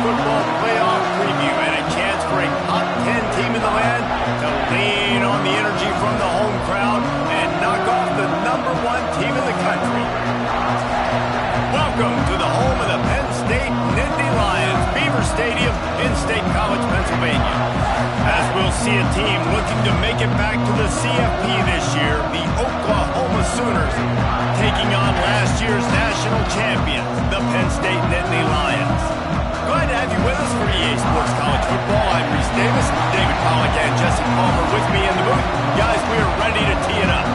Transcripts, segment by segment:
Football Playoff preview and a chance for a top 10 team in the land to lean on the energy from the home crowd and knock off the #1 team in the country. Welcome to the home of the Penn State Nittany Lions, Beaver Stadium in State College, Pennsylvania. As we'll see a team looking to make it back to the CFP this year, the Oklahoma Sooners, taking on last year's national champions, the Penn State Nittany Lions. Glad to have you with us for EA Sports College Football. I'm Reese Davis, David Pollack and Jesse Palmer with me in the booth. Guys, we are ready to tee it up.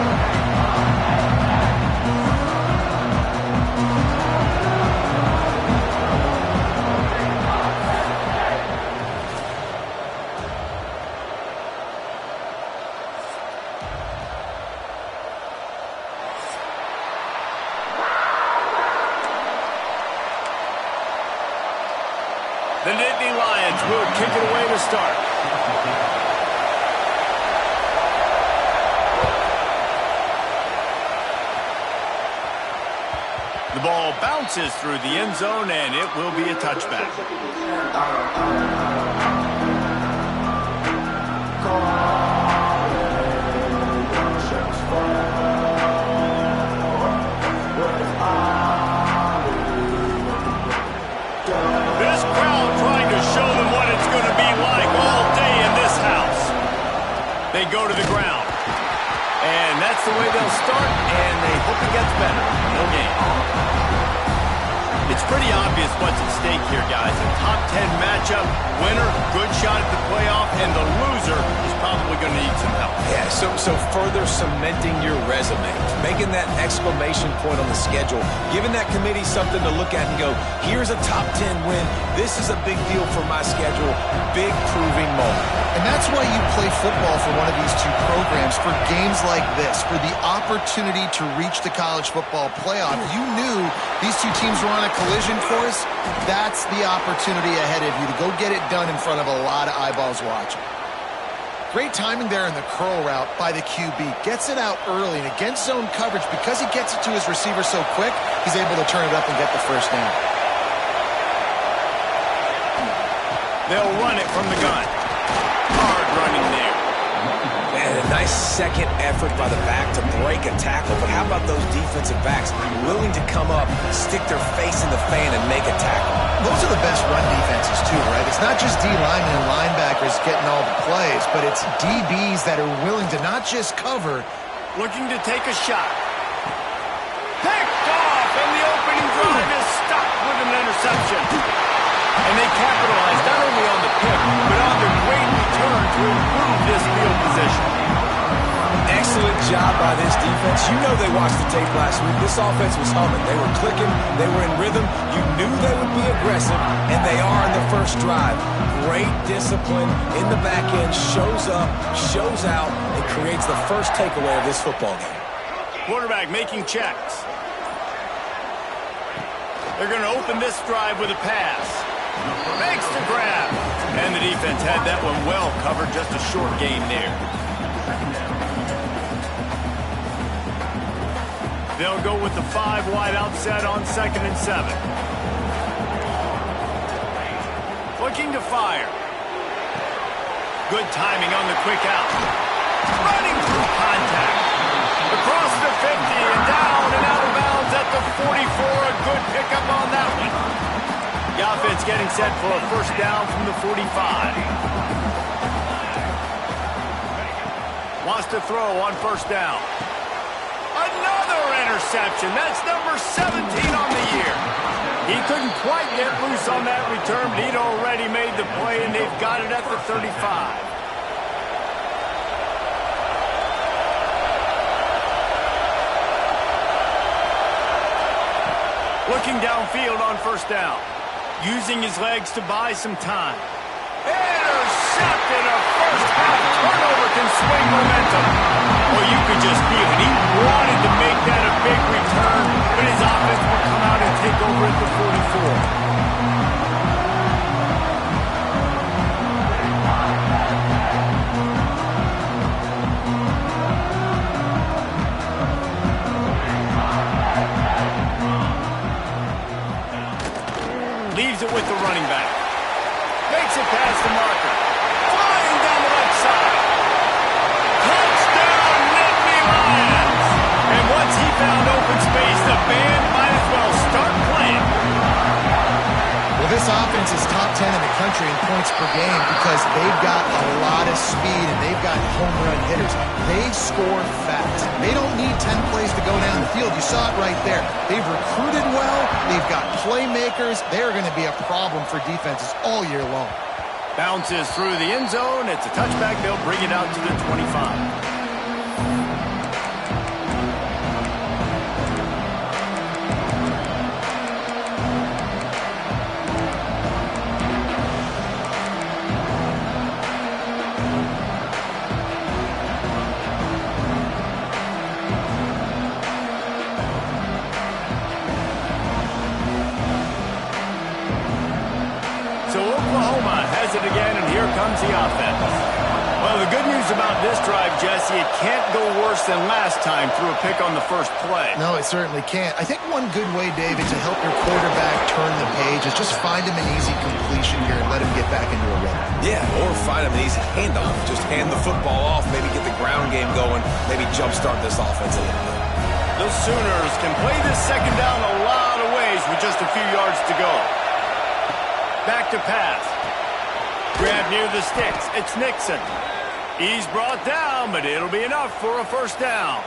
The Nittany Lions will kick it away to start. The ball bounces through the end zone, and it will be a touchback. They go to the ground. And that's the way they'll start, and they hope it gets better. No game. It's pretty obvious what's at stake here, guys. A top 10 matchup, winner, good shot at the playoff, and the loser is probably going to need some help. Yeah, so further cementing your resume, making that exclamation point on the schedule, giving that committee something to look at and go, here's a top 10 win. This is a big deal for my schedule. Big proving moment. And that's why you play football for one of these two programs, for games like this, for the opportunity to reach the college football playoff. You knew these two teams were on a collision course. That's the opportunity ahead of you to go get it done in front of a lot of eyeballs watching. Great timing there in the curl route by the QB. Gets it out early, and against zone coverage, because he gets it to his receiver so quick, he's able to turn it up and get the first down. They'll run it from the gun. Hard running there. Man, a nice second effort by the back to break a tackle. But how about those defensive backs willing to come up, stick their face in the fan, and make a tackle? Those are the best run defenses, too, right? It's not just D linemen and linebackers getting all the plays, but it's DBs that are willing to not just cover. Looking to take a shot. Picked off, and the opening drive is stopped with an interception. And they capitalize not only on the pick, but on the great return to improve this field position. Excellent job by this defense. You know they watched the tape last week. This offense was humming. They were clicking. They were in rhythm. You knew they would be aggressive, and they are in the first drive. Great discipline in the back end. Shows up, shows out, and creates the first takeaway of this football game. Quarterback making checks. They're going to open this drive with a pass. Makes the grab. And the defense had that one well covered. Just a short gain there. They'll go with the 5 wide out set on 2nd and 7. Looking to fire. Good timing on the quick out. Running through contact. Across the 50 and down and out of bounds at the 44. A good pickup on that one. The offense getting set for a first down from the 45. Wants to throw on first down. Another interception. That's number 17 on the year. He couldn't quite get loose on that return, but he'd already made the play, and they've got it at the 35. Looking downfield on first down. Using his legs to buy some time. Intercepted. A first half turnover can swing momentum. Well, you could just feel it. He wanted to make that a big return, but his offense will come out and take over at the 44. Leaves it with the running back. this offense is top 10 in the country in points per game because they've got a lot of speed and they've got home run hitters. They score fast. They don't need 10 plays to go down the field. You saw it right there. They've recruited well. They've got playmakers. They're going to be a problem for defenses all year long. Bounces through the end zone. It's a touchback. They'll bring it out to the 25. It again, and here comes the offense. Well, the good news about this drive, Jesse, it can't go worse than last time through a pick on the first play. No, it certainly can't. I think one good way, David, to help your quarterback turn the page is just find him an easy completion here and let him get back into a rhythm. Yeah, or find him an easy handoff. Just hand the football off, maybe get the ground game going, maybe jumpstart this offense a little bit. The Sooners can play this second down a lot of ways with just a few yards to go. Back to pass. Grab near the sticks. It's Nixon. He's brought down, but it'll be enough for a first down.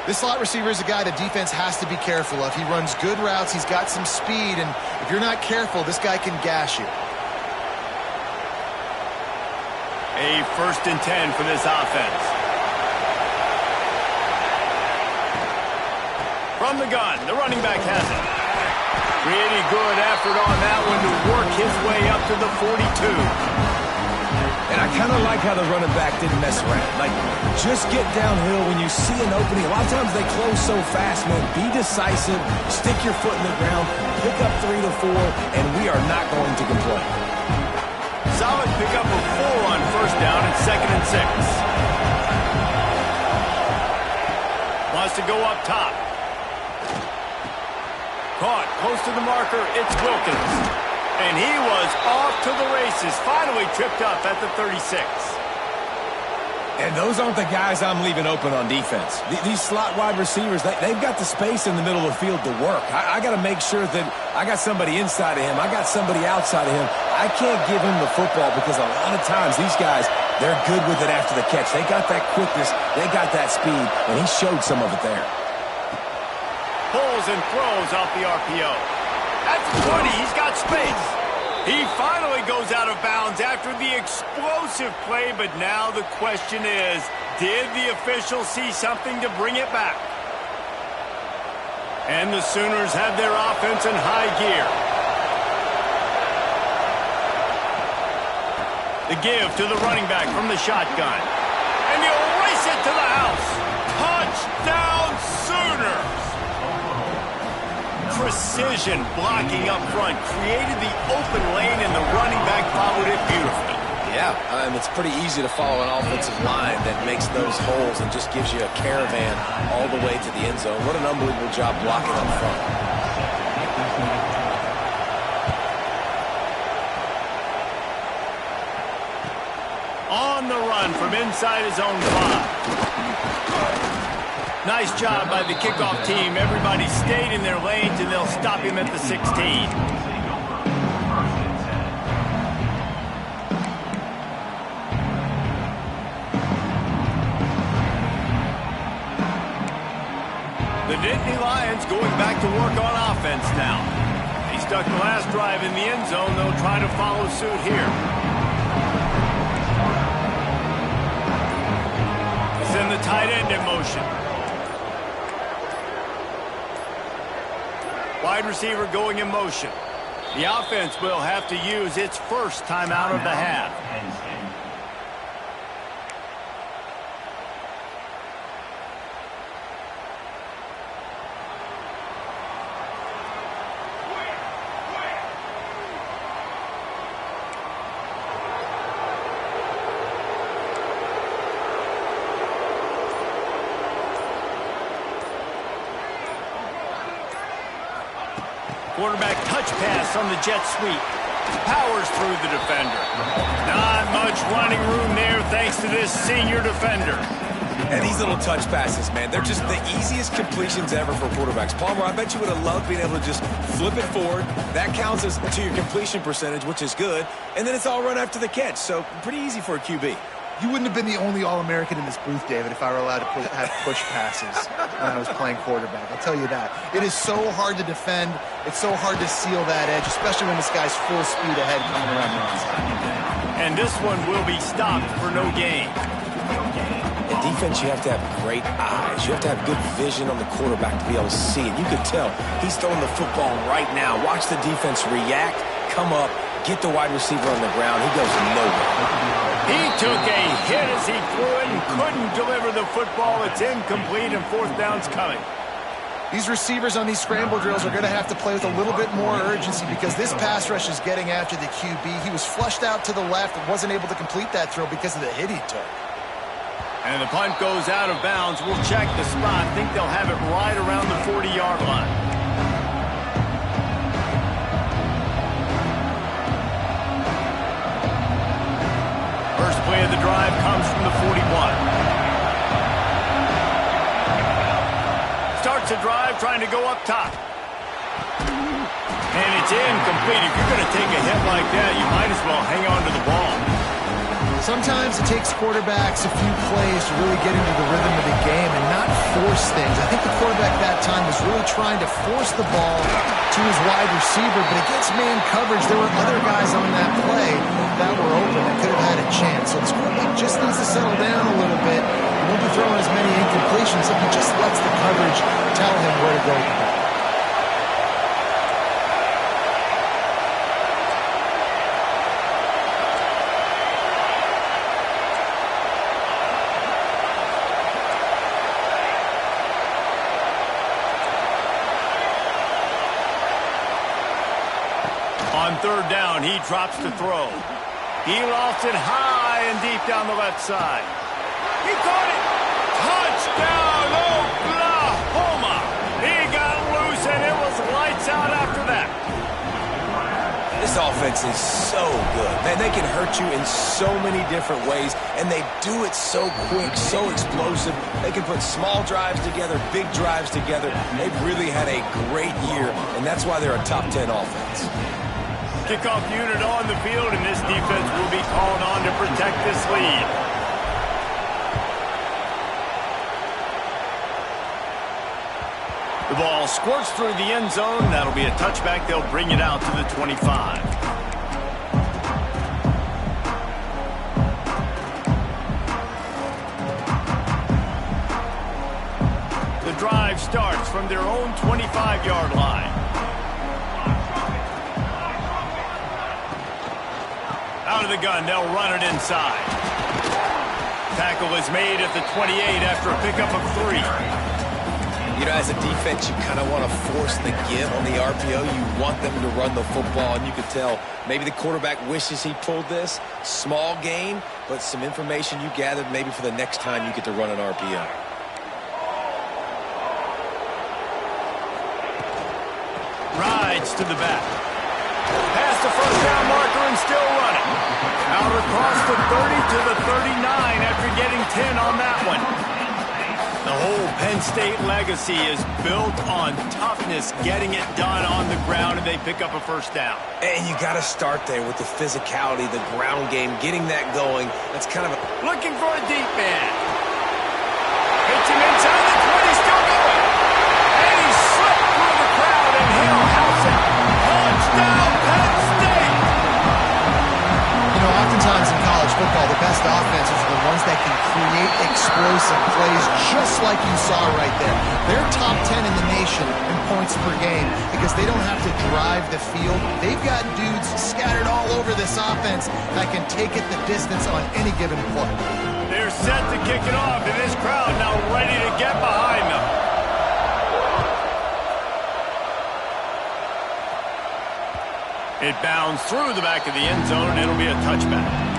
This slot receiver is a guy the defense has to be careful of. He runs good routes. He's got some speed, and if you're not careful, this guy can gash you. A 1st and 10 for this offense. From the gun, the running back has it. Pretty good effort on that one to work his way up to the 42. And I kind of like how the running back didn't mess around. Like, just get downhill when you see an opening. A lot of times they close so fast, man. Be decisive, stick your foot in the ground, pick up 3 to 4, and we are not going to complain. Solid pickup of 4 on first down and 2nd and 6. Wants to go up top. Caught close to the marker, it's Wilkins. And he was off to the races, finally tripped up at the 36. And those aren't the guys I'm leaving open on defense. These slot wide receivers, they've got the space in the middle of the field to work. I got to make sure that I got somebody inside of him. I got somebody outside of him. I can't give him the football because a lot of times these guys, they're good with it after the catch. They got that quickness, they got that speed, and he showed some of it there. Pulls and throws off the RPO. That's 20. He's got space. He finally goes out of bounds after the explosive play, but now the question is, did the official see something to bring it back? And the Sooners have their offense in high gear. The give to the running back from the shotgun. And he'll race it to the house. Touchdown, Sooners! Precision blocking up front created the open lane, and the running back followed it beautifully. Yeah, it's pretty easy to follow an offensive line that makes those holes and just gives you a caravan all the way to the end zone. What an unbelievable job blocking up front. On the run from inside his own 5. Nice job by the kickoff team. Everybody stayed in their lanes, and they'll stop him at the 16. The Nittany Lions going back to work on offense now. He stuck the last drive in the end zone. They'll try to follow suit here. Send the tight end in motion. Wide receiver going in motion. The offense will have to use its first timeout of the half. Quarterback touch pass on the jet sweep. Powers through the defender. Not much running room there thanks to this senior defender. And these little touch passes, man, they're just the easiest completions ever for quarterbacks. Palmer, I bet you would have loved being able to just flip it forward. That counts as to your completion percentage, which is good. And then it's all run after the catch. So pretty easy for a QB. You wouldn't have been the only All-American in this booth, David, if I were allowed to have push passes when I was playing quarterback. I'll tell you that. It is so hard to defend. It's so hard to seal that edge, especially when this guy's full speed ahead coming around the outside. And this one will be stopped for no gain. In defense, you have to have great eyes. You have to have good vision on the quarterback to be able to see it. You could tell he's throwing the football right now. Watch the defense react, come up, get the wide receiver on the ground. He goes nowhere. He took a hit as he threw it and couldn't deliver the football. It's incomplete and fourth down's coming. These receivers on these scramble drills are going to have to play with a little bit more urgency because this pass rush is getting after the QB. He was flushed out to the left and wasn't able to complete that throw because of the hit he took. And the punt goes out of bounds. We'll check the spot. I think they'll have it right around the 40-yard line. First play of the drive comes from the 41. Starts a drive trying to go up top. And it's incomplete. If you're going to take a hit like that, you might as well hang on to the ball. Sometimes it takes quarterbacks a few plays to really get into the rhythm of the game and not force things. I think the quarterback that time was really trying to force the ball to his wide receiver, but against man coverage, there were other guys on that play that were open that could have had a chance. So this quarterback just needs to settle down a little bit. He won't be throwing as many incompletions if he just lets the coverage tell him where to go with the ball. On third down, he drops to throw. He lost it high and deep down the left side. He caught it. Touchdown, Oklahoma. He got loose, and it was lights out after that. This offense is so good. Man, they can hurt you in so many different ways, and they do it so quick, so explosive. They can put small drives together, big drives together. They've really had a great year, and that's why they're a top 10 offense. Kickoff unit on the field, and this defense will be called on to protect this lead. The ball squirts through the end zone. That'll be a touchback. They'll bring it out to the 25. The drive starts from their own 25-yard line. Out of the gun, they'll run it inside. Tackle is made at the 28 after a pickup of 3. You know, as a defense, you kind of want to force the give on the RPO. You want them to run the football, and you could tell maybe the quarterback wishes he pulled this. Small gain, but some information you gathered maybe for the next time you get to run an RPO. Rides to the back. Past the first down marker and still running. Out across the 30 to the 39 after getting 10 on that one. The whole Penn State legacy is built on toughness, getting it done on the ground, and they pick up a first down. And you got to start there with the physicality, the ground game, getting that going. That's kind of a... Looking for a deep man. Hits him inside the 20, still going. And he slipped through the crowd, and he'll house it. Touchdown, Penn State! You know, oftentimes in college football, the best offenses are the ones that can create explosive plays just like you saw right there. They're top 10 in the nation in points per game because they don't have to drive the field. They've got dudes scattered all over this offense that can take it the distance on any given play. They're set to kick it off, and this crowd now ready to get behind them. It bounds through the back of the end zone, and it'll be a touchback.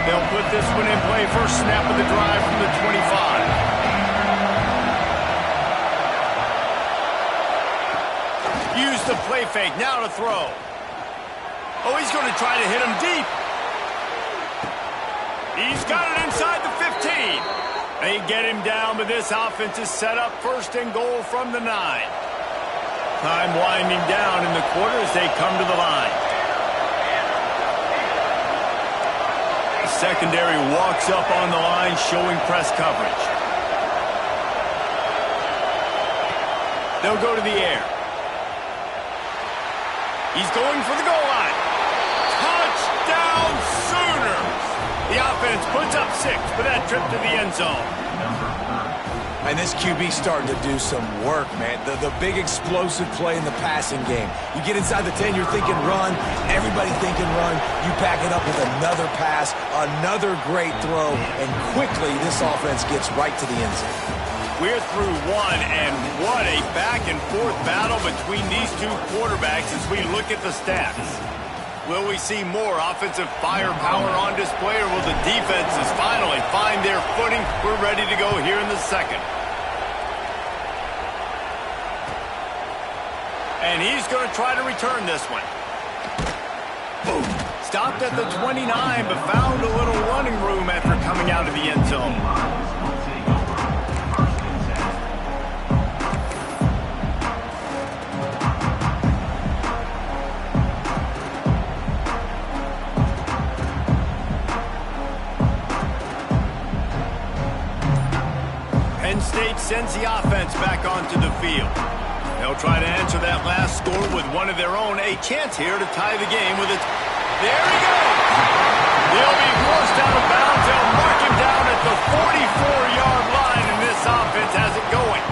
They'll put this one in play. First snap of the drive from the 25. Used the play fake, now to throw. Oh, he's going to try to hit him deep. He's got it inside the 15. They get him down, but this offense is set up first and goal from the 9. Time winding down in the quarter as they come to the line. The secondary walks up on the line, showing press coverage. They'll go to the air. He's going for the goal line. Touchdown Sooners! The offense puts up 6 for that trip to the end zone. And this QB's starting to do some work, man. The big explosive play in the passing game. You get inside the 10, you're thinking run. Everybody thinking run. You back it up with another pass, another great throw, and quickly this offense gets right to the end zone. We're through one, and what a back-and-forth battle between these two quarterbacks as we look at the stats. Will we see more offensive firepower on display, or will the defenses finally find their footing? We're ready to go here in the second. And he's going to try to return this one. Boom. Stopped at the 29, but found a little running room after coming out of the end zone. Penn State sends the offense back onto the field. They'll try to answer that last score with one of their own. A chance here to tie the game with it. There he goes! They'll be forced out of bounds. They'll mark him down at the 44-yard line, and this offense has it going.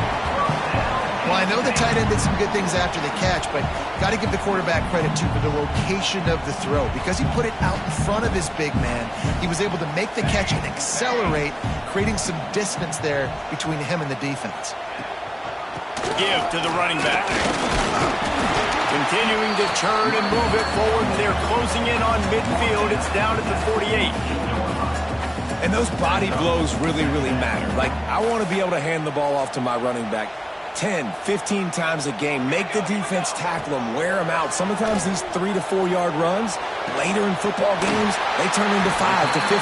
Well, I know the tight end did some good things after the catch, but got to give the quarterback credit, too, for the location of the throw. Because he put it out in front of his big man, he was able to make the catch and accelerate, creating some distance there between him and the defense. Give to the running back. Continuing to turn and move it forward, and they're closing in on midfield. It's down at the 48. And those body blows really, really matter. Like, I want to be able to hand the ball off to my running back 10, 15 times a game. Make the defense tackle them, wear them out. Sometimes these 3 to 4 yard runs, later in football games, they turn into 5 to 15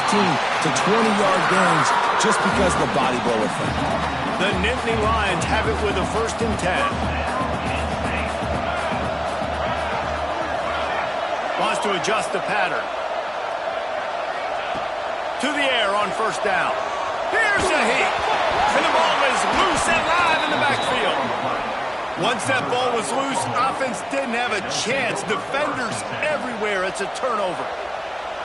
to 20-yard gains just because of the body blow effect. The Nittany Lions have it with a 1st and 10. Wants to adjust the pattern. To the air on 1st down. Here's a hit. And the ball is loose and live in the backfield. Once that ball was loose, offense didn't have a chance. Defenders everywhere. It's a turnover.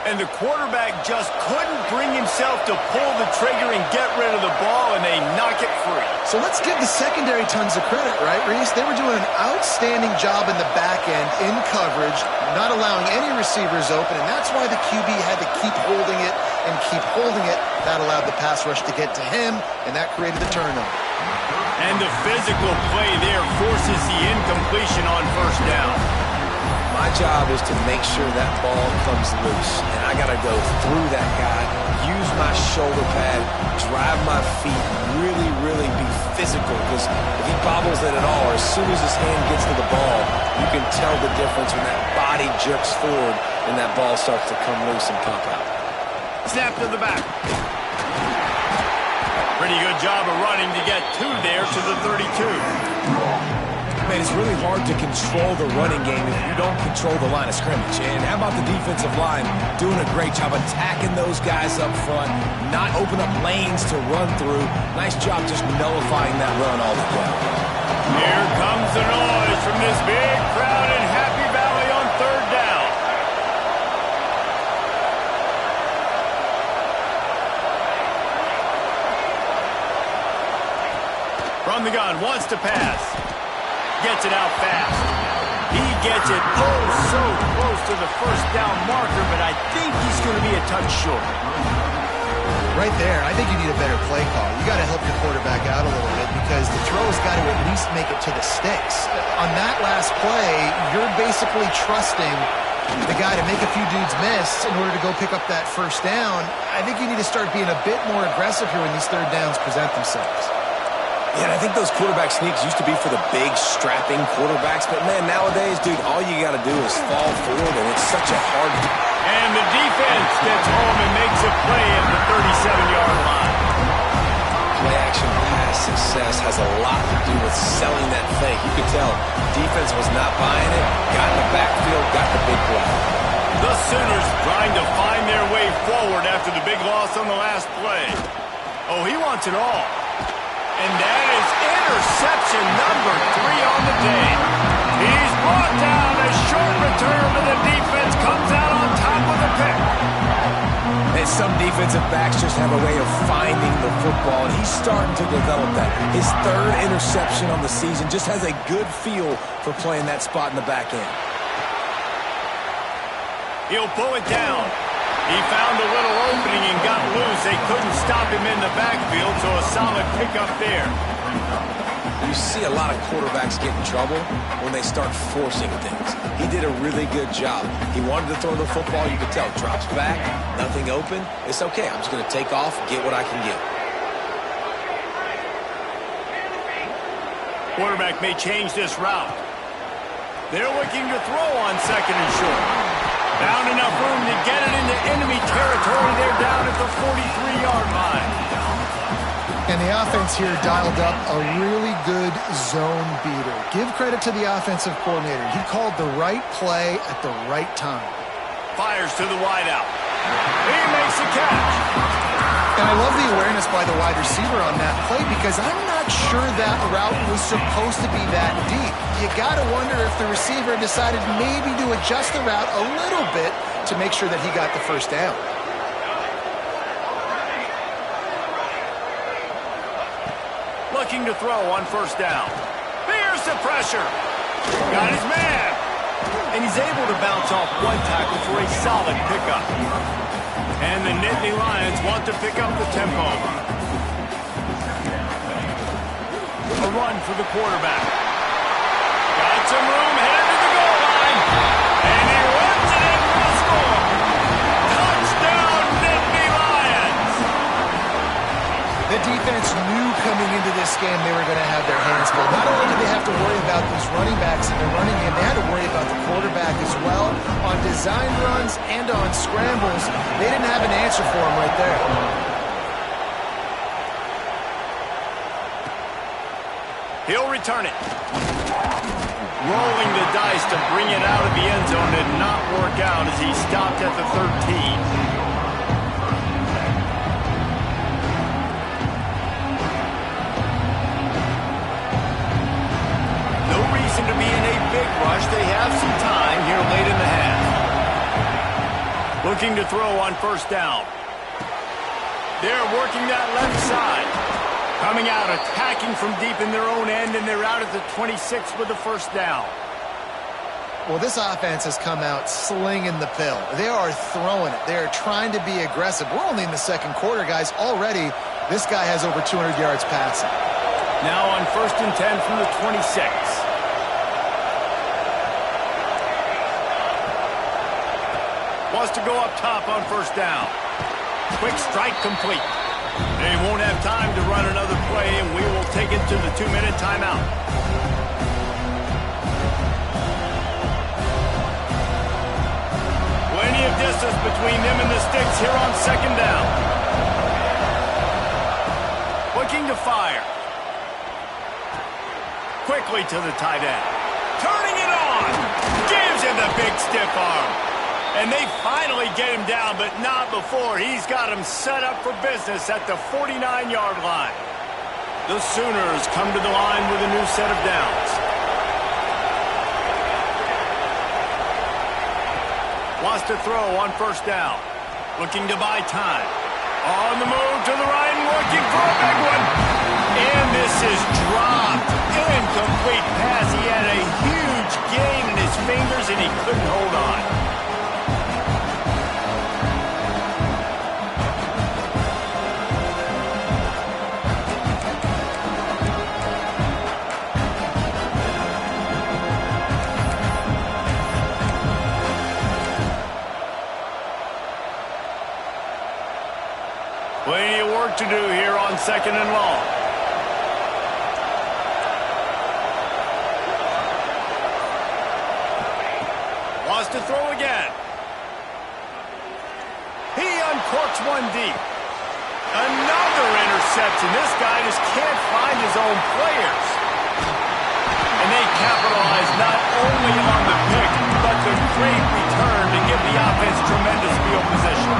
And the quarterback just couldn't bring himself to pull the trigger and get rid of the ball, and they knock it free. So let's give the secondary tons of credit, right, Reese? They were doing an outstanding job in the back end, in coverage, not allowing any receivers open, and that's why the QB had to keep holding it and keep holding it. That allowed the pass rush to get to him, and that created the turnover. And the physical play there forces the incompletion on 1st down. My job is to make sure that ball comes loose, and I got to go through that guy, use my shoulder pad, drive my feet, really, really be physical, because if he bobbles it at all, or as soon as his hand gets to the ball, you can tell the difference when that body jerks forward and that ball starts to come loose and pop out. Snap to the back. Pretty good job of running to get 2 there to the 32. Man, it's really hard to control the running game if you don't control the line of scrimmage. And how about the defensive line doing a great job attacking those guys up front, not open up lanes to run through. Nice job just nullifying that run altogether. Here comes the noise from this big crowd in Happy Valley on 3rd down. From the gun, wants to pass. Gets it out fast. He gets it so close to the 1st down marker, but I think he's going to be a touch short. Right there, I think you need a better play call. You got to help your quarterback out a little bit because the throw's got to at least make it to the sticks. On that last play, you're basically trusting the guy to make a few dudes miss in order to go pick up that 1st down. I think you need to start being a bit more aggressive here when these 3rd downs present themselves. Yeah, and I think those quarterback sneaks used to be for the big, strapping quarterbacks. But, man, nowadays, dude, all you got to do is fall forward, and it's such a hard... And the defense gets home and makes a play at the 37-yard line. Play-action pass success has a lot to do with selling that fake. You could tell defense was not buying it, got in the backfield, got the big play. The Sooners trying to find their way forward after the big loss on the last play. Oh, he wants it all. And that is interception number 3 on the day. He's brought down. A short return, but the defense comes out on top with a pick. And some defensive backs just have a way of finding the football, and he's starting to develop that. His 3rd interception on the season, just has a good feel for playing that spot in the back end. He'll pull it down. He found a little opening and got loose. They couldn't stop him in the backfield, so a solid pickup there. You see a lot of quarterbacks get in trouble when they start forcing things. He did a really good job. He wanted to throw the football. You could tell. Drops back, nothing open. It's okay. I'm just going to take off, get what I can get. Quarterback may change this route. They're looking to throw on 2nd and short. Found enough room to get it into enemy territory. They're down at the 43-yard line. And the offense here dialed up a really good zone beater. Give credit to the offensive coordinator. He called the right play at the right time. Fires to the wideout. He makes the catch. And I love the awareness by the wide receiver on that play because I'm not sure that route was supposed to be that deep. You got to wonder if the receiver decided maybe to adjust the route a little bit to make sure that he got the first down. Looking to throw on 1st down. Here's the pressure. Got his man. And he's able to bounce off 1 tackle for a solid pickup. And the Nittany Lions want to pick up the tempo. A run for the quarterback. Got some room, headed to the goal line. And he runs it in for a score. Touchdown, Nittany Lions. The defense knew coming into this game they were going to have their hands full. Not only did they have to worry about these running backs in the running game, they had to worry about the quarterback as well. On design runs and on scrambles, they didn't have an answer for him right there. He'll return it. Rolling the dice to bring it out of the end zone did not work out as he stopped at the 13. To be in a big rush. They have some time here late in the half. Looking to throw on 1st down. They're working that left side. Coming out, attacking from deep in their own end, and they're out at the 26 with the 1st down. Well, this offense has come out slinging the pill. They are throwing it. They are trying to be aggressive. We're only in the 2nd quarter, guys. Already, this guy has over 200 yards passing. Now on 1st and 10 from the 26. Wants to go up top on 1st down. Quick strike complete. They won't have time to run another play, and we will take it to the 2-minute timeout. Plenty of distance between them and the sticks here on 2nd down. Looking to fire. Quickly to the tight end. Turning it on. Gives him the big stiff arm. And they finally get him down, but not before. He's got him set up for business at the 49-yard line. The Sooners come to the line with a new set of downs. Wants to throw on 1st down. Looking to buy time. On the move to the right and looking for a big one. And this is dropped. Incomplete pass. He had a huge gain in his fingers and he couldn't hold on. Plenty of work to do here on 2nd and long. Wants to throw again. He uncorks one deep. Another interception. This guy just can't find his own players. And they capitalize not only on the pick, but the great return to give the offense tremendous field position.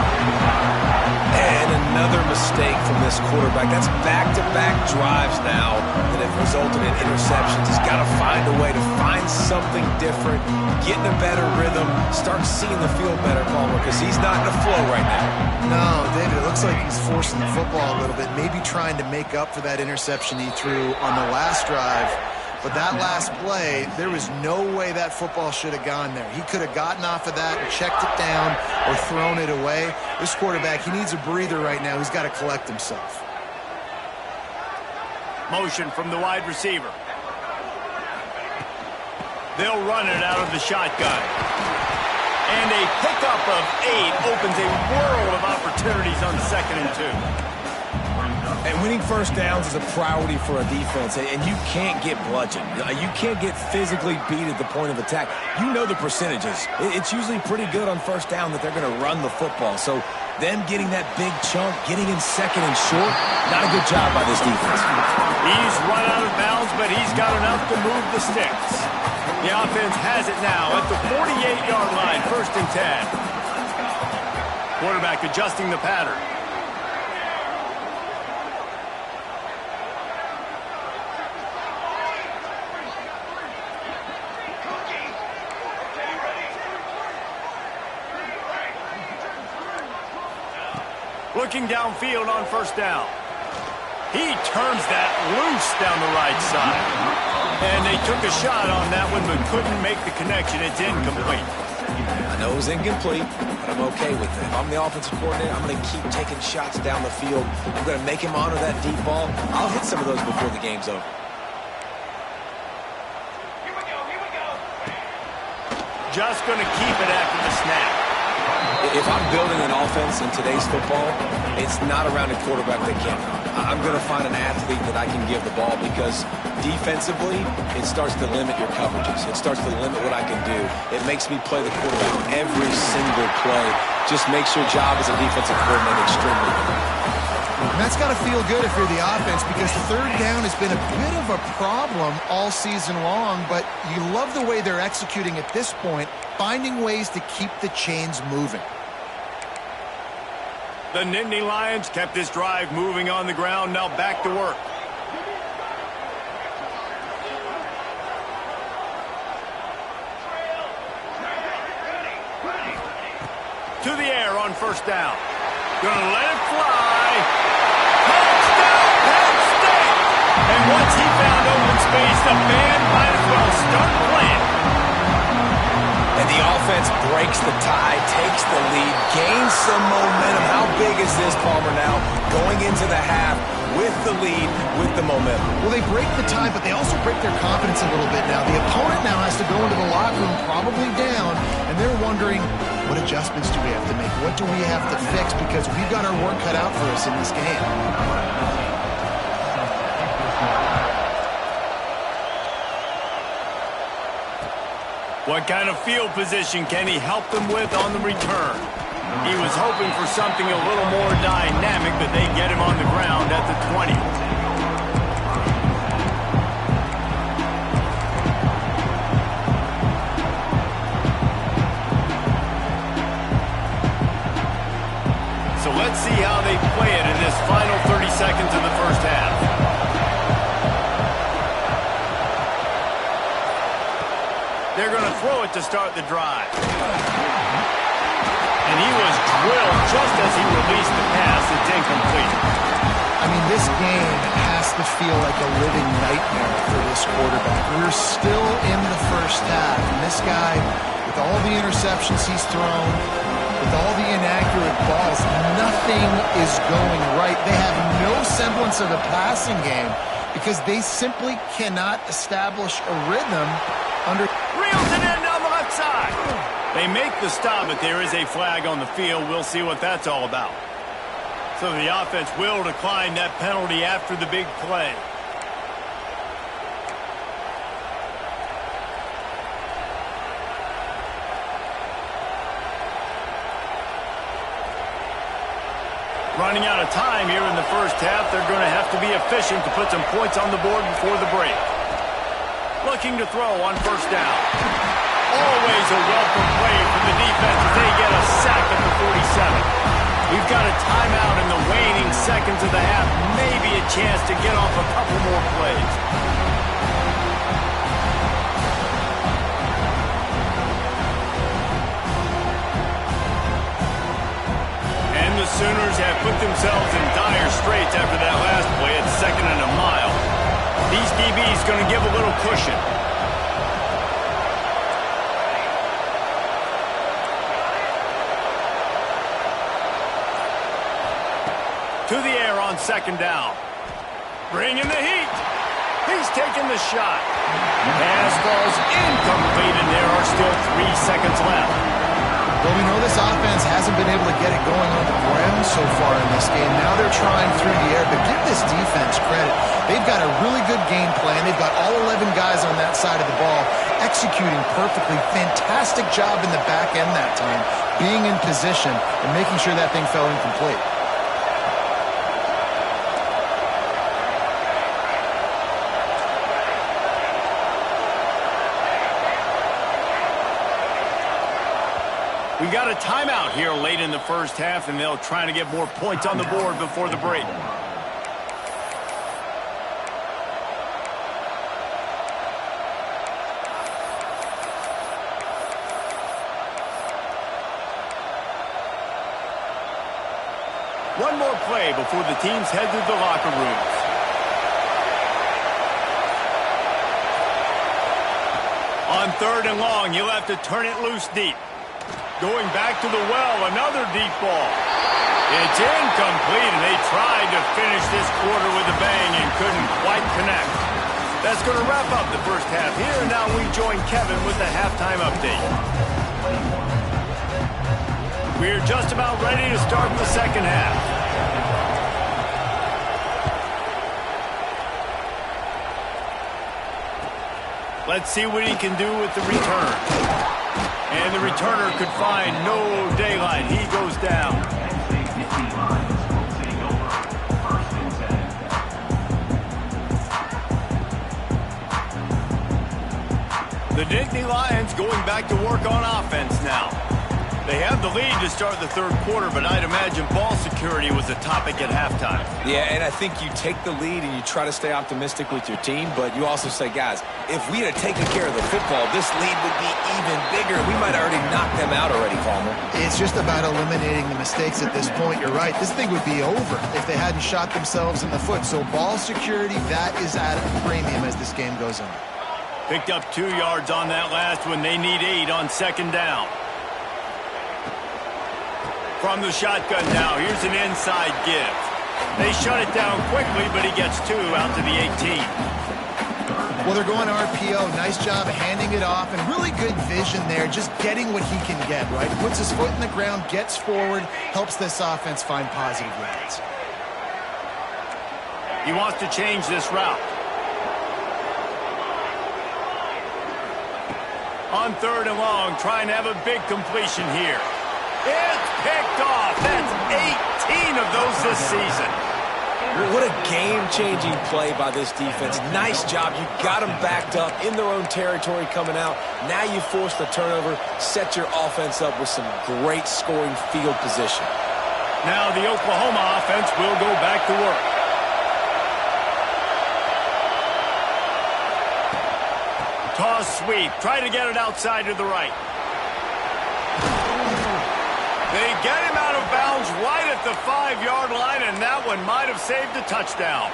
And another mistake from this quarterback. That's back-to-back drives now that have resulted in interceptions. He's got to find a way to find something different, get in a better rhythm, start seeing the field better, Palmer, because he's not in a flow right now. No, David, it looks like he's forcing the football a little bit, maybe trying to make up for that interception he threw on the last drive. But that last play, there was no way that football should have gone there. He could have gotten off of that and checked it down or thrown it away. This quarterback, he needs a breather right now. He's got to collect himself. Motion from the wide receiver. They'll run it out of the shotgun. And a pickup of 8 opens a world of opportunities on 2nd and 2. And winning first downs is a priority for a defense, and you can't get bludgeoned. You can't get physically beat at the point of attack. You know the percentages. It's usually pretty good on first down that they're going to run the football. So them getting that big chunk, getting in 2nd and short, not a good job by this defense. He's run out of bounds, but he's got enough to move the sticks. The offense has it now at the 48-yard line, 1st and 10. Quarterback adjusting the pattern. Looking downfield on 1st down. He turns that loose down the right side. And they took a shot on that one, but couldn't make the connection. It's incomplete. I know it was incomplete, but I'm okay with it. If I'm the offensive coordinator, I'm going to keep taking shots down the field. I'm going to make him honor that deep ball. I'll hit some of those before the game's over. Just going to keep it after the snap. If I'm building an offense in today's football, it's not around a quarterback that can't run. I'm going to find an athlete that I can give the ball because defensively, it starts to limit your coverages. It starts to limit what I can do. It makes me play the quarterback every single play. Just makes your job as a defensive coordinator extremely important. And that's got to feel good if you're the offense because 3rd down has been a bit of a problem all season long, but you love the way they're executing at this point, finding ways to keep the chains moving. The Nittany Lions kept this drive moving on the ground, now back to work. To the air on 1st down. Gonna let it fly. Touchdown, Penn State! And once he found open space, the band might as well start playing. And the offense breaks the tie, takes the lead, gains some momentum. How big is this, Palmer, now? Going into the half with the lead, with the momentum. Well, they break the tie, but they also break their confidence a little bit now. The opponent now has to go into the locker room probably down, and they're wondering, what adjustments do we have to make? What do we have to fix? Because we've got our work cut out for us in this game. What kind of field position can he help them with on the return? He was hoping for something a little more dynamic, but they get him on the ground at the 20. So let's see how they play it in this final 30 seconds of the 1st half. They're going to throw it to start the drive. And he was drilled just as he released the pass. It's incomplete. I mean, this game has to feel like a living nightmare for this quarterback. We're still in the 1st half, and this guy, with all the interceptions he's thrown, with all the inaccurate balls, nothing is going right. They have no semblance of a passing game because they simply cannot establish a rhythm under... Reels it in down the left side. They make the stop, but there is a flag on the field. We'll see what that's all about. So the offense will decline that penalty after the big play. Running out of time here in the first half, they're going to have to be efficient to put some points on the board before the break. Looking to throw on first down. Always a welcome play from the defense as they get a sack at the 47. We've got a timeout in the waning seconds of the half. Maybe a chance to get off a couple more plays. The Sooners have put themselves in dire straits after that last play at 2nd and a mile. These DBs going to give a little cushion. To the air on 2nd down. Bringing the heat. He's taking the shot. Pass falls incomplete, and there are still 3 seconds left. Well, we know this offense hasn't been able to get it going on the ground so far in this game. Now they're trying through the air, but give this defense credit. They've got a really good game plan. They've got all 11 guys on that side of the ball executing perfectly. Fantastic job in the back end that time, being in position and making sure that thing fell incomplete. We got a timeout here late in the first half, and they'll try to get more points on the board before the break. One more play before the teams head to the locker rooms. On 3rd and long, you'll have to turn it loose deep. Going back to the well, another deep ball. It's incomplete, and they tried to finish this quarter with a bang and couldn't quite connect. That's going to wrap up the first half here, and now we join Kevin with the halftime update. We're just about ready to start the second half. Let's see what he can do with the return. And the returner could find no daylight. He goes down. The Nittany Lions going back to work on offense now. They have the lead to start the third quarter, but I'd imagine ball security was a topic at halftime. Yeah, and I think you take the lead and you try to stay optimistic with your team, but you also say, guys, if we had taken care of the football, this lead would be even bigger. We might have already knocked them out already, Palmer. It's just about eliminating the mistakes at this point. You're right. This thing would be over if they hadn't shot themselves in the foot. So ball security, that is at a premium as this game goes on. Picked up 2 yards on that last one. They need 8 on 2nd down. From the shotgun now, here's an inside give. They shut it down quickly, but he gets 2 out to the 18. Well, they're going RPO. Nice job handing it off, and really good vision there, just getting what he can get, right? Puts his foot in the ground, gets forward, helps this offense find positive yards. He wants to change this route. On 3rd and long, trying to have a big completion here. It's picked off. That's 18 of those this season. What a game-changing play by this defense. Nice job. You got them backed up in their own territory coming out. Now you force the turnover, set your offense up with some great scoring field position. Now the Oklahoma offense will go back to work. Toss sweep. Try to get it outside to the right. They get him out of bounds right at the 5-yard line, and that one might have saved a touchdown.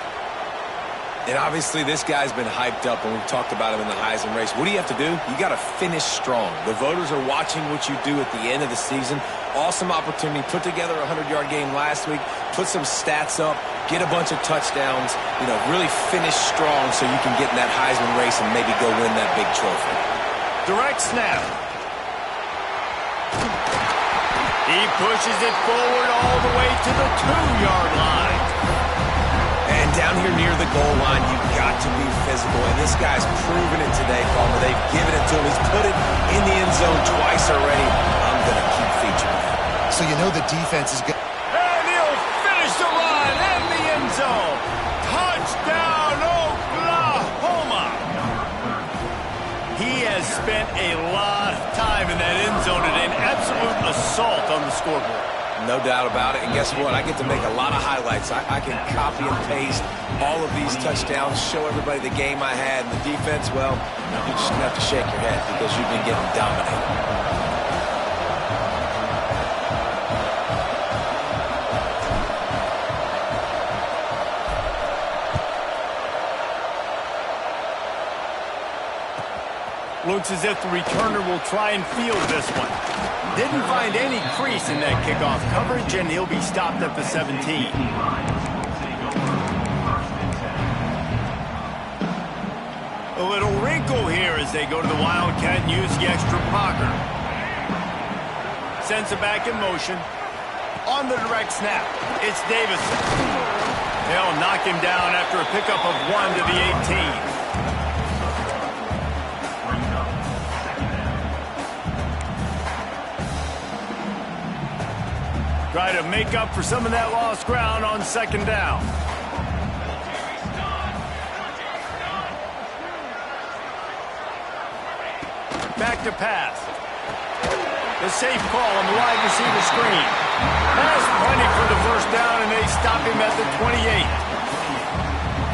And obviously this guy's been hyped up, and we've talked about him in the Heisman race. What do you have to do? You got to finish strong. The voters are watching what you do at the end of the season. Awesome opportunity. Put together a 100-yard game last week. Put some stats up. Get a bunch of touchdowns. You know, really finish strong so you can get in that Heisman race and maybe go win that big trophy. Direct snap. He pushes it forward all the way to the 2-yard line. And down here near the goal line, you've got to be physical. And this guy's proven it today, Palmer. They've given it to him. He's put it in the end zone twice already. I'm going to keep featuring him. So you know the defense is good. And he'll a run in the end zone. Touchdown, Oklahoma. He has spent a lot of time in that end zone today. An absolute assault on the scoreboard. No doubt about it. And guess what? I get to make a lot of highlights. I can copy and paste all of these touchdowns, show everybody the game I had. And the defense, well, you're just going to have to shake your head because you've been getting dominated. Looks as if the returner will try and field this one. Didn't find any crease in that kickoff coverage, and he'll be stopped at the 17. A little wrinkle here as they go to the Wildcat and use the extra blocker. Sends it back in motion. On the direct snap, it's Davison. They'll knock him down after a pickup of 1 to the 18. Try to make up for some of that lost ground on second down. Back to pass. The safe call on the wide receiver screen. Has plenty for the first down, and they stop him at the 28.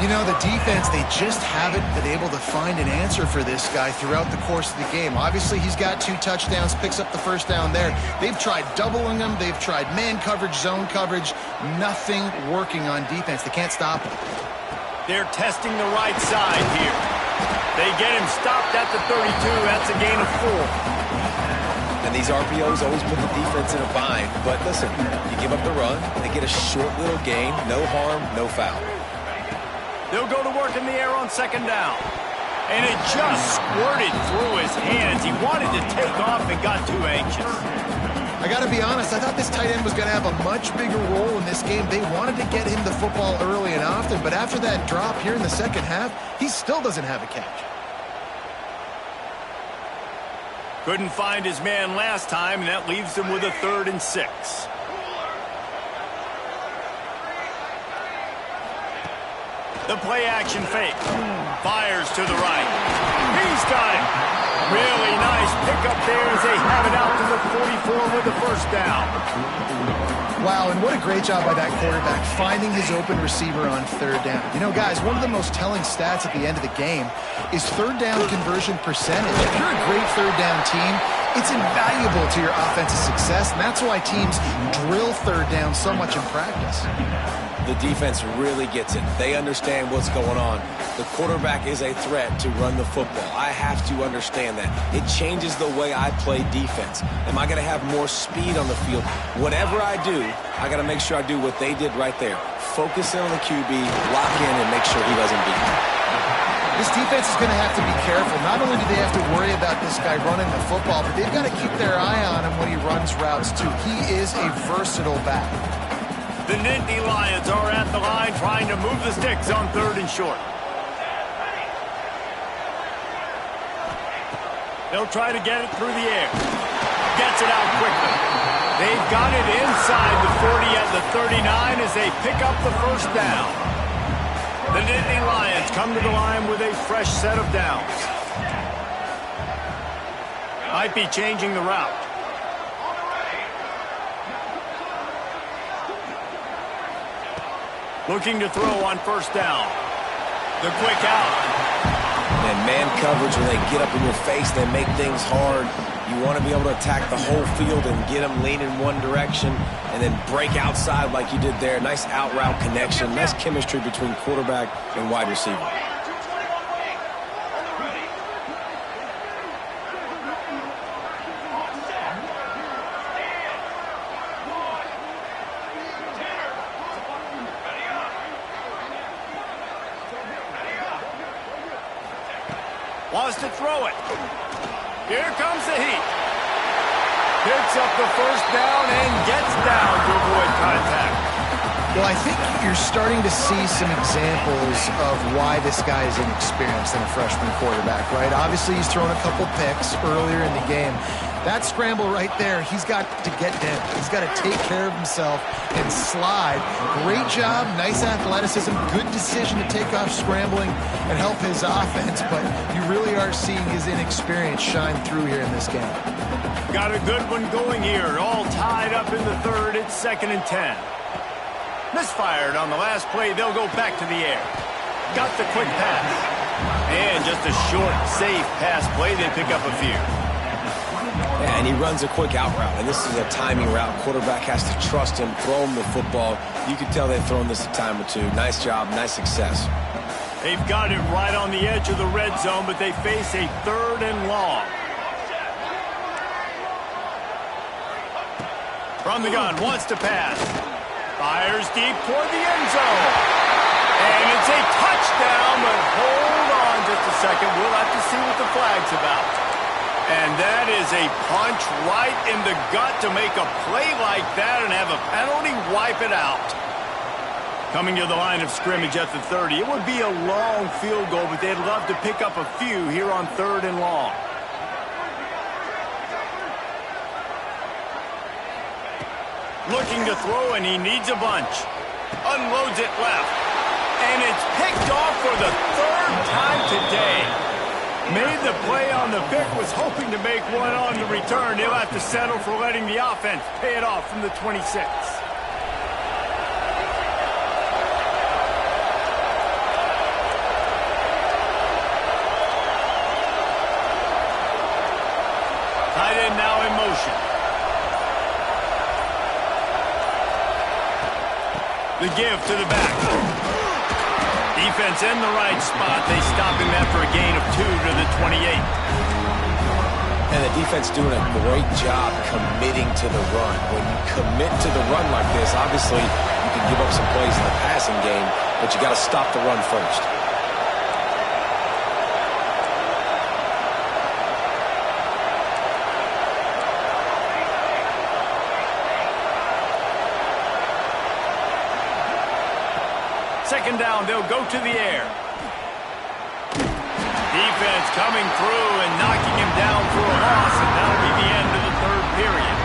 You know, the defense, they just haven't been able to find an answer for this guy throughout the course of the game. Obviously, he's got 2 touchdowns, picks up the first down there. They've tried doubling him. They've tried man coverage, zone coverage. Nothing working on defense. They can't stop him. They're testing the right side here. They get him stopped at the 32. That's a gain of 4. And these RPOs always put the defense in a bind. But listen, you give up the run, they get a short little gain, no harm, no foul. They'll go to work in the air on second down. And it just squirted through his hands. He wanted to take off and got too anxious. I got to be honest, I thought this tight end was going to have a much bigger role in this game. They wanted to get him the football early and often, but after that drop here in the second half, he still doesn't have a catch. Couldn't find his man last time, and that leaves him with a 3rd and 6. The play action fake. Fires to the right. He's got it. Really nice pickup there as they have it out to the 44 with the first down. Wow, and what a great job by that quarterback finding his open receiver on 3rd down. You know, guys, one of the most telling stats at the end of the game is 3rd down conversion percentage. If you're a great 3rd down team, it's invaluable to your offensive success, and that's why teams drill 3rd down so much in practice. The defense really gets it. They understand what's going on. The quarterback is a threat to run the football. I have to understand that. It changes the way I play defense. Am I going to have more speed on the field? Whatever I do, I got to make sure I do what they did right there. Focus in on the QB, lock in, and make sure he doesn't beat me. This defense is going to have to be careful. Not only do they have to worry about this guy running the football, but they've got to keep their eye on him when he runs routes, too. He is a versatile back. The Nittany Lions are at the line trying to move the sticks on 3rd and short. They'll try to get it through the air. Gets it out quickly. They've got it inside the 40 at the 39 as they pick up the first down. The Nittany Lions come to the line with a fresh set of downs. Might be changing the route. Looking to throw on first down. The quick out. And man coverage, when they get up in your face, they make things hard. You want to be able to attack the whole field and get them leaning one direction and then break outside like you did there. Nice out route connection. Nice chemistry between quarterback and wide receiver. Wants to throw it. Here comes the heat. Picks up the first down and gets down to avoid contact. Well, I think you're starting to see some examples of why this guy is inexperienced in a freshman quarterback, right? Obviously, he's thrown a couple picks earlier in the game. That scramble right there, he's got to get down. He's got to take care of himself and slide. Great job, nice athleticism, good decision to take off scrambling and help his offense, but you really are seeing his inexperience shine through here in this game. Got a good one going here, all tied up in the third. It's 2nd and 10. Misfired on the last play. They'll go back to the air. Got the quick pass. And just a short, safe pass play. They pick up a few. Yeah, and he runs a quick out route, and this is a timing route. Quarterback has to trust him, throw him the football. You can tell they've thrown this a time or two. Nice job, nice success. They've got it right on the edge of the red zone, but they face a 3rd and long. From the gun, wants to pass. Fires deep toward the end zone. And it's a touchdown, but hold on just a second. We'll have to see what the flag's about. And that is a punch right in the gut to make a play like that and have a penalty wipe it out. Coming to the line of scrimmage at the 30. It would be a long field goal, but they'd love to pick up a few here on 3rd and long. Looking to throw, and he needs a bunch. Unloads it left. And it's picked off for the 3rd time today. Made the play on the pick, was hoping to make one on the return. He'll have to settle for letting the offense pay it off from the 26. Tight end now in motion. The give to the back. Defense in the right spot. They stop him after a gain of 2 to the 28. And the defense doing a great job committing to the run. When you commit to the run like this, obviously you can give up some plays in the passing game, but you got to stop the run first. Second down, they'll go to the air. Defense coming through and knocking him down for a loss, and that'll be the end of the 3rd period.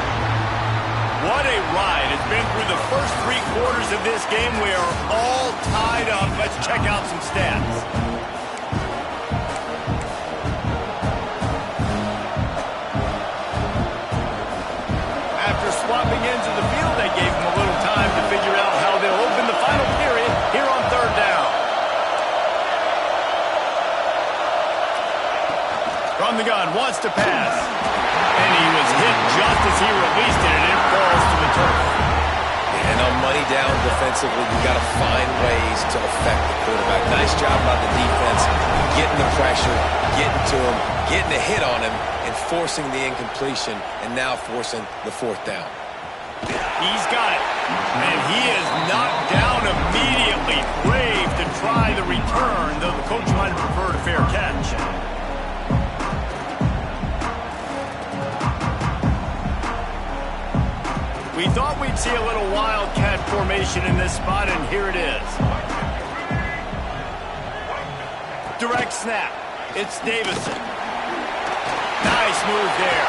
What a ride. It's been through the first 3 quarters of this game. We are all tied up. Let's check out some stats. After swapping ends of the field, they gave him a little time to figure out how they'll open the final period here on 3rd down. From the gun, wants to pass. And he was hit just as he released it, and it falls to the turf. And on money down defensively, you got to find ways to affect the quarterback. Nice job by the defense, getting the pressure, getting to him, getting a hit on him, and forcing the incompletion, and now forcing the 4th down. He's got it. And he is knocked down immediately. Brave to try the return, though the coach might have preferred a fair catch. We thought we'd see a little wildcat formation in this spot, and here it is. Direct snap. It's Davison. Nice move there.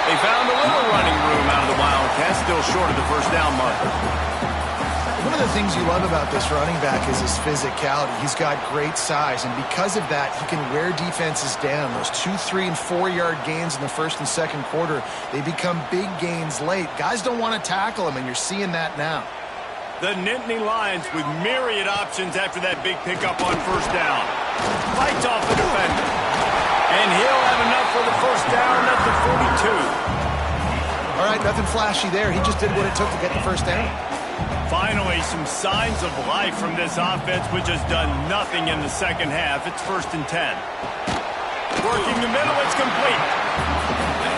They found a little running room out of the Wildcats, still short of the 1st down marker. One of the things you love about this running back is his physicality. He's got great size, and because of that, he can wear defenses down. Those 2, 3, and 4-yard gains in the 1st and 2nd quarter, they become big gains late. Guys don't want to tackle him, and you're seeing that now. The Nittany Lions with myriad options after that big pickup on 1st down. Fights off the defender. And he'll have enough for the 1st down at the 42. All right, nothing flashy there. He just did what it took to get the 1st down. Finally, some signs of life from this offense, which has done nothing in the 2nd half. It's 1st and 10. Working the middle, it's complete.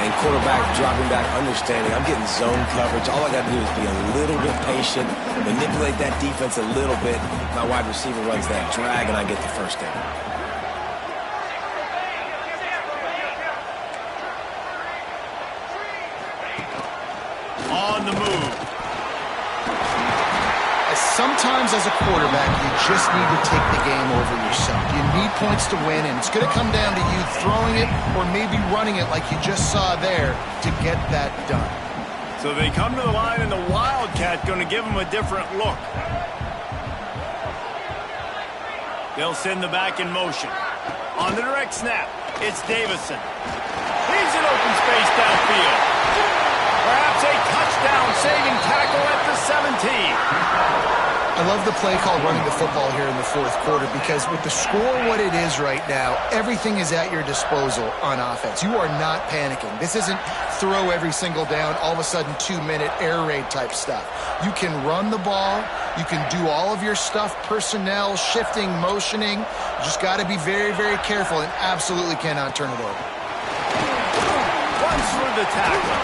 And quarterback dropping back, understanding, I'm getting zone coverage. All I got to do is be a little bit patient, manipulate that defense a little bit. My wide receiver runs that drag, and I get the 1st down. A Sometimes as a quarterback, you just need to take the game over yourself. You need points to win, and it's going to come down to you throwing it or maybe running it like you just saw there to get that done. So they come to the line, and the Wildcat going to give them a different look. They'll send the back in motion. On the direct snap, it's Davison. He's in open space downfield. Perhaps a touchdown-saving tackle at the 17. I love the play called running the football here in the fourth quarter because with the score what it is right now, everything is at your disposal on offense. You are not panicking. This isn't throw every single down, all of a sudden 2-minute air raid type stuff. You can run the ball. You can do all of your stuff, personnel, shifting, motioning. You just got to be very, very careful and absolutely cannot turn it over. Runs through the tackle.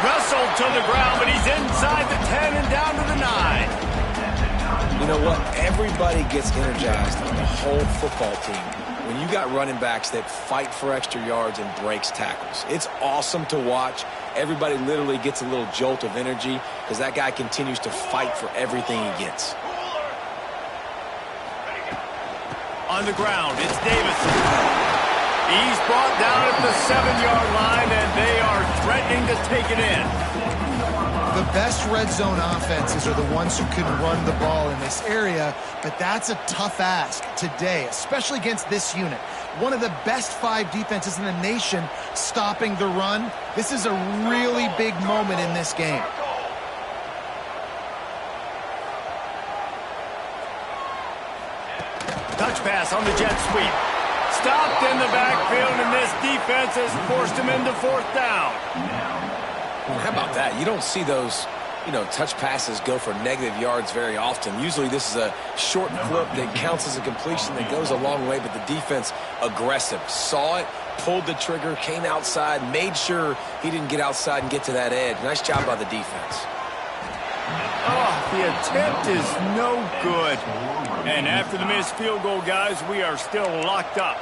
Wrestled to the ground, but he's inside the 10 and down to the 9. You know what? Everybody gets energized on the whole football team when you got running backs that fight for extra yards and breaks tackles. It's awesome to watch. Everybody literally gets a little jolt of energy because that guy continues to fight for everything he gets. On the ground, it's Davison. He's brought down at the 7-yard line, and they are threatening to take it in. The best red zone offenses are the ones who can run the ball in this area, but that's a tough ask today, especially against this unit. One of the best 5 defenses in the nation stopping the run. This is a really big moment in this game. Touch pass on the jet sweep. Stopped in the backfield, and this defense has forced him into 4th down. How about that? You don't see those, touch passes go for negative yards very often. Usually this is a short clip that counts as a completion that goes a long way, but the defense aggressive. Saw it, pulled the trigger, came outside, made sure he didn't get outside and get to that edge. Nice job by the defense. Oh, the attempt is no good. And after the missed field goal, guys, we are still locked up.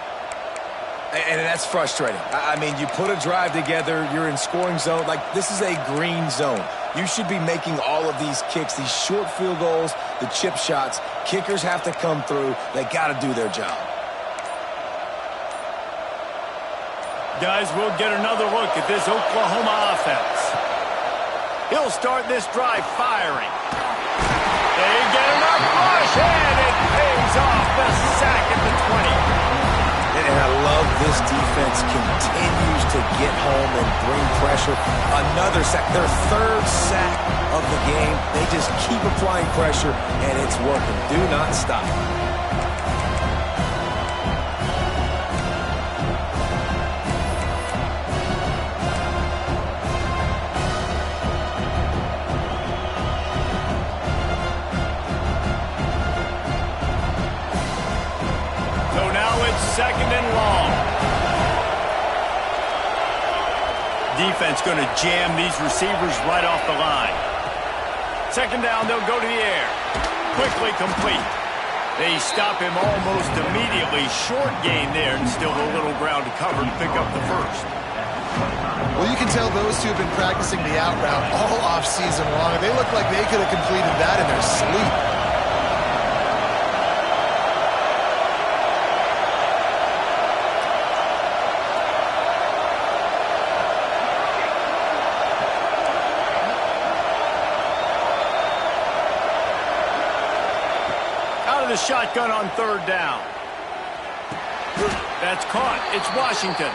And that's frustrating. I mean, you put a drive together, you're in scoring zone. Like, this is a green zone. You should be making all of these kicks, these short field goals, the chip shots. Kickers have to come through. They got to do their job. Guys, we'll get another look at this Oklahoma offense. He'll start this drive firing. They get enough push, and it pays off the sack at the 20. And I love this defense continues to get home and bring pressure. Another sack, their 3rd sack of the game. They just keep applying pressure, and it's working. Do not stop. Second and long. Defense going to jam these receivers right off the line. Second down, they'll go to the air. Quickly complete. They stop him almost immediately. Short gain there, and still a little ground to cover to pick up the first. Well, you can tell those two have been practicing the out route all offseason long. They look like they could have completed that in their sleep. The shotgun on 3rd down. That's caught. It's Washington.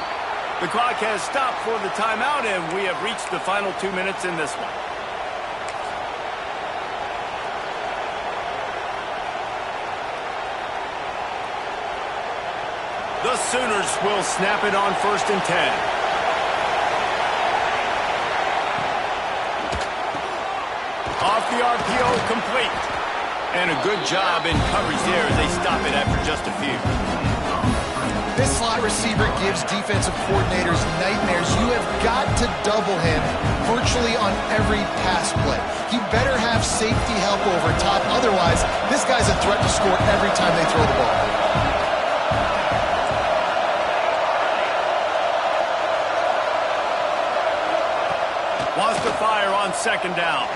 The clock has stopped for the timeout, and we have reached the final 2 minutes in this one. The Sooners will snap it on 1st and 10. Off the RPO, complete. And a good job in coverage there as they stop it after just a few. This slot receiver gives defensive coordinators nightmares. You have got to double him virtually on every pass play. He better have safety help over top. Otherwise, this guy's a threat to score every time they throw the ball. Wants to fire on 2nd down.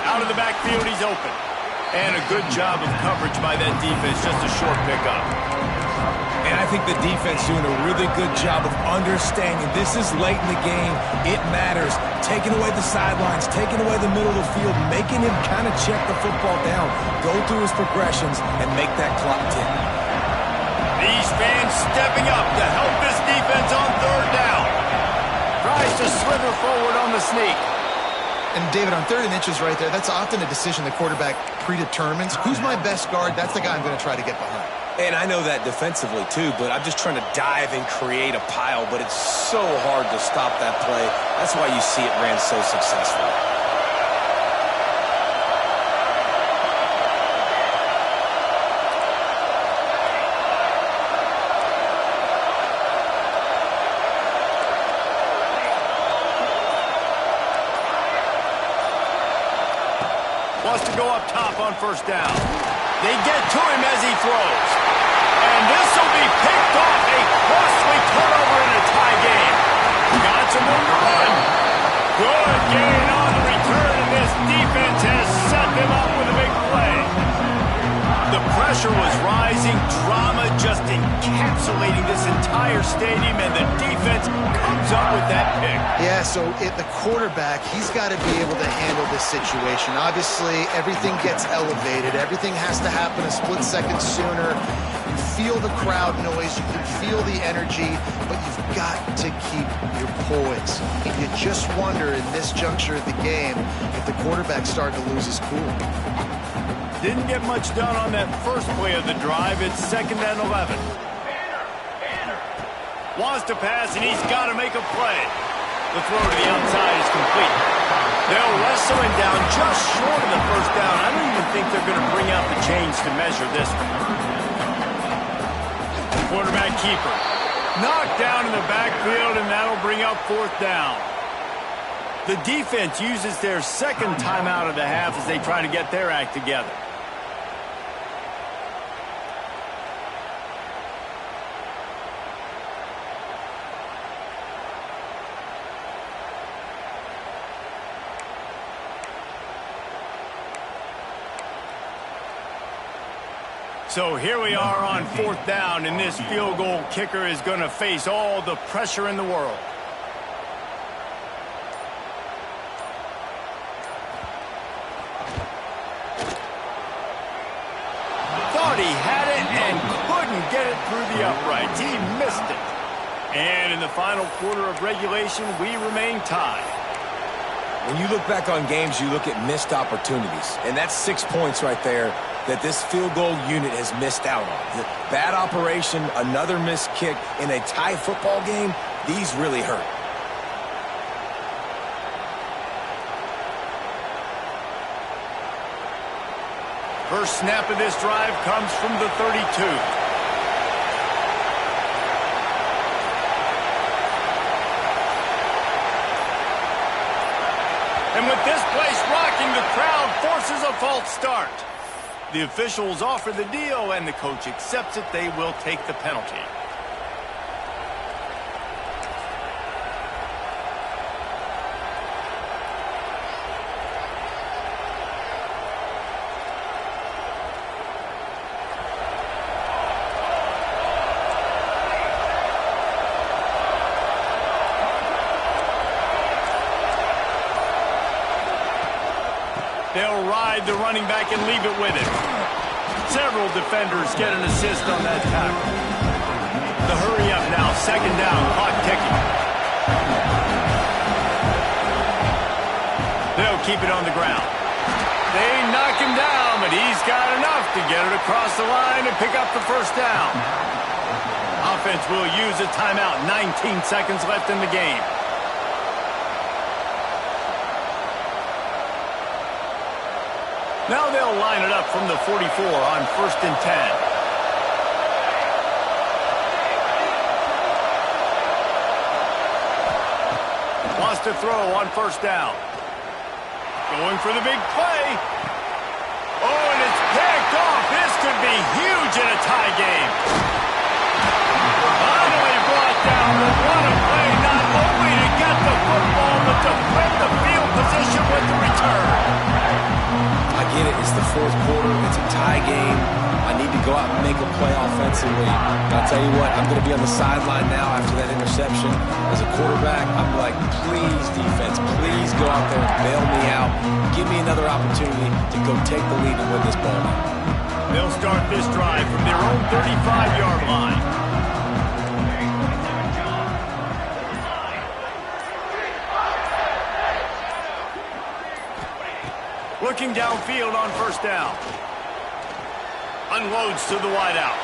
Out of the backfield, he's open. And a good job of coverage by that defense, just a short pickup. And I think the defense doing a really good job of understanding this is late in the game. It matters. Taking away the sidelines, taking away the middle of the field, making him kind of check the football down, go through his progressions, and make that clock tick. These fans stepping up to help this defense on third down. Tries to slither forward on the sneak. And David, on 3rd and inches right there, that's often a decision the quarterback predetermines. Who's my best guard? That's the guy I'm going to try to get behind. And I know that defensively, too, but I'm just trying to dive and create a pile, but it's so hard to stop that play. That's why you see it ran so successfully. Wants to go up top on first down. They get to him as he throws. And this will be picked off. A costly turnover in a tie game. Got some room to run. Good gain on the return, and this defense has set them up with a big play. The pressure was rising. Drama just encapsulating this entire stadium, and the defense comes up with that pick. Yeah, so the quarterback, he's got to be able to handle this situation. Obviously, everything gets elevated. Everything has to happen a split second sooner. You feel the crowd noise. You can feel the energy, but you've got to keep your poise. You just wonder in this juncture of the game if the quarterback's starting to lose his cool. Didn't get much done on that first play of the drive. It's 2nd and 11. Wants to pass, and he's got to make a play. The throw to the outside is complete. They'll wrestle him down just short of the first down. I don't even think they're going to bring out the chains to measure this one. Quarterback keeper. Knocked down in the backfield, and that'll bring up 4th down. The defense uses their 2nd timeout of the half as they try to get their act together. So here we are on 4th down, and this field goal kicker is going to face all the pressure in the world. Thought he had it and couldn't get it through the uprights. He missed it. And in the final quarter of regulation, we remain tied. When you look back on games, you look at missed opportunities. And that's 6 points right there that this field goal unit has missed out on. Bad operation, another missed kick in a tie football game, these really hurt. First snap of this drive comes from the 32. And with this place rocking, the crowd forces a false start. The officials offer the deal, and the coach accepts it. They will take the penalty. They'll ride the running back and leave it with him. Several defenders get an assist on that tackle. The hurry up now, 2nd down, clock ticking. They'll keep it on the ground. They knock him down, but he's got enough to get it across the line and pick up the 1st down. Offense will use a timeout, 19 seconds left in the game. Now they'll line it up from the 44 on 1st and 10. Wants to throw on 1st down. Going for the big play. Oh, and it's picked off. This could be huge in a tie game. Finally brought down, but what a play, not only to get the football, but to win the field position with the return. I get it. It's the 4th quarter. massive lead. But I'll tell you what, I'm going to be on the sideline now after that interception. As a quarterback, I'm like, please, defense, please go out there and bail me out. Give me another opportunity to go take the lead and win this ball game. They'll start this drive from their own 35-yard line. Looking downfield on first down. Unloads to the wideout.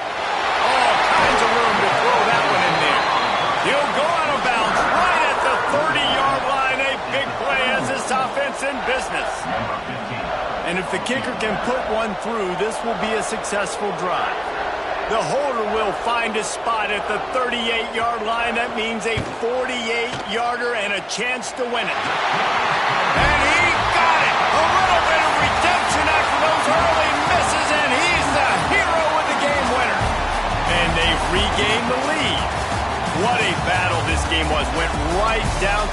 All kinds of room to throw that one in there. He'll go out of bounds right at the 30-yard line. A big play as this offense in business. And if the kicker can put one through, this will be a successful drive. The holder will find a spot at the 38-yard line. That means a 48-yarder and a chance to win it. And he got it. A little bit of redemption after those early misses, and he's the hero with the game winner. And they've regained the lead. What a battle this game was. Went right down to